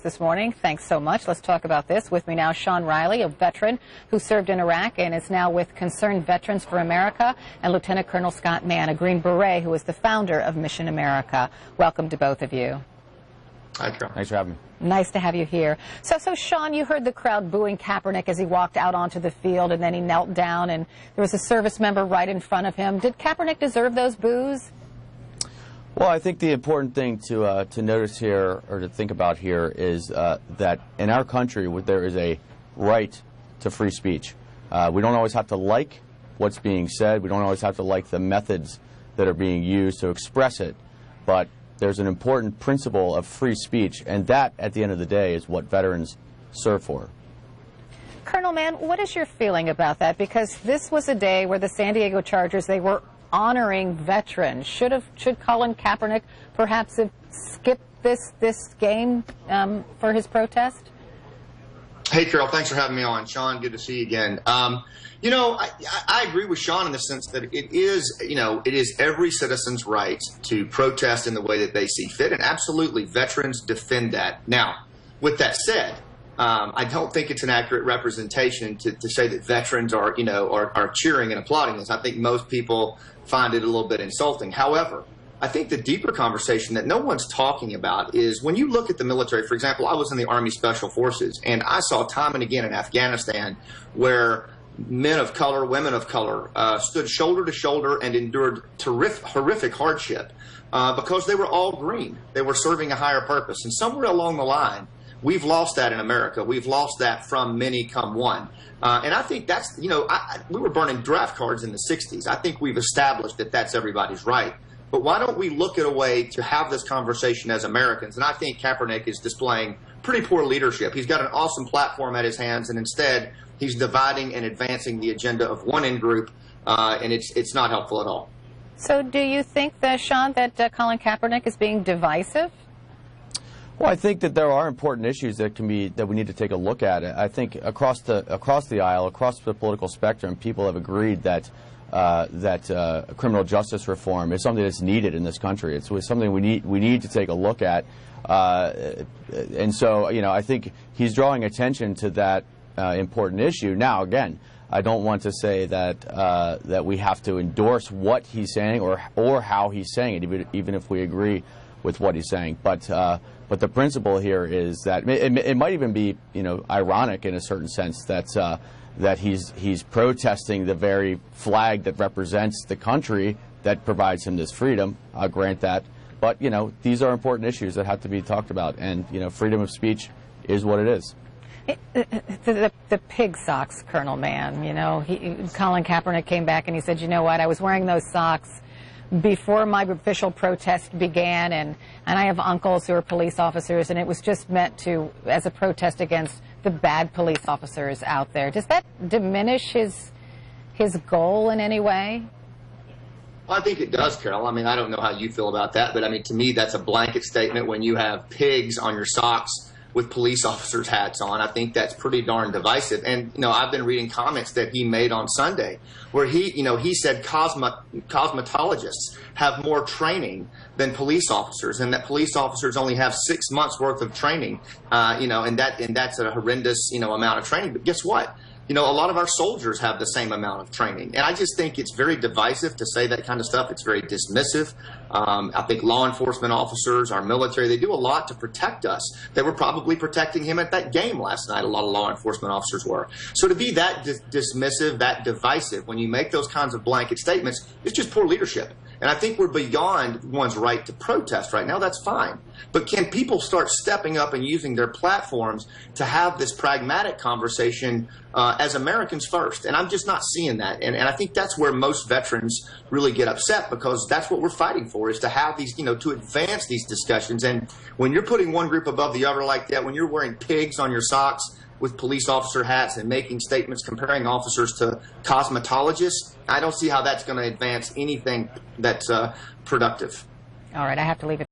This morning. Thanks so much. Let's talk about this. With me now, Shaun Rieley, a veteran who served in Iraq and is now with Concerned Veterans for America, and Lieutenant Colonel Scott Mann, a Green Beret who is the founder of Mission America. Welcome to both of you. Hi, Carol. Thanks for having me. Nice to have you here. So Shaun, you heard the crowd booing Kapernick as he walked out onto the field, and then he knelt down, and there was a service member right in front of him. Did Kapernick deserve those boos? Well, I think the important thing to notice here, or to think about here, is that in our country there is a right to free speech. We don't always have to like what's being said. We don't always have to like the methods that are being used to express it. But there's an important principle of free speech, and that, at the end of the day, is what veterans serve for. Colonel Mann, what is your feeling about that? Because this was a day where the San Diego Chargers, they were honoring veterans. Should Colin Kaepernick perhaps have skipped this game for his protest? Hey, Carol, thanks for having me on. Shaun, good to see you again. You know, I agree with Shaun in the sense that it is every citizen's right to protest in the way that they see fit, and absolutely veterans defend that. Now, with that said, I don't think it's an accurate representation to say that veterans are cheering and applauding this. I think most people find it a little bit insulting. However, I think the deeper conversation that no one's talking about is when you look at the military. For example, I was in the Army Special Forces, and I saw time and again in Afghanistan where men of color, women of color stood shoulder to shoulder and endured horrific hardship because they were all green. They were serving a higher purpose. And somewhere along the line, we've lost that in America. We've lost that from many come one. And I think that's, we were burning draft cards in the 60s. I think we've established that that's everybody's right. But why don't we look at a way to have this conversation as Americans? And I think Kaepernick is displaying pretty poor leadership. He's got an awesome platform at his hands, and instead he's dividing and advancing the agenda of one in-group, and it's not helpful at all. So do you think, Shaun, that Colin Kaepernick is being divisive? Well, I think that there are important issues that we need to take a look at. I think across the aisle, across the political spectrum, people have agreed that criminal justice reform is something that's needed in this country. It's something we need to take a look at, and so I think he's drawing attention to that important issue. Now, again, I don't want to say that we have to endorse what he's saying or how he's saying it, even if we agree with what he's saying. But the principle here is that it might even be ironic in a certain sense that he's protesting the very flag that represents the country that provides him this freedom. I'll grant that. But these are important issues that have to be talked about, and freedom of speech is what it is. The pig socks, Colonel Mann. Colin Kaepernick came back and he said, you know what, I was wearing those socks before my official protest began, and I have uncles who are police officers, and it was just meant as a protest against the bad police officers out there. Does that diminish his goal in any way? Well, I think it does, Carol. I mean, I don't know how you feel about that, but I mean, to me, that's a blanket statement when you have pigs on your socks with police officers' hats on. I think that's pretty darn divisive. And, I've been reading comments that he made on Sunday where he said cosmetologists have more training than police officers, and that police officers only have 6 months worth of training, and that's a horrendous, amount of training. But guess what? A lot of our soldiers have the same amount of training. And I just think it's very divisive to say that kind of stuff. It's very dismissive. I think law enforcement officers, our military, they do a lot to protect us. They were probably protecting him at that game last night. A lot of law enforcement officers were. So to be that dismissive, that divisive, when you make those kinds of blanket statements, it's just poor leadership. And I think we're beyond one's right to protest right now. That's fine. But can people start stepping up and using their platforms to have this pragmatic conversation as Americans first? And I'm just not seeing that. And I think that's where most veterans really get upset, because that's what we're fighting for, is to have these, to advance these discussions. And when you're putting one group above the other like that, when you're wearing pigs on your socks with police officer hats and making statements comparing officers to cosmetologists, I don't see how that's going to advance anything that's productive. All right, I have to leave it.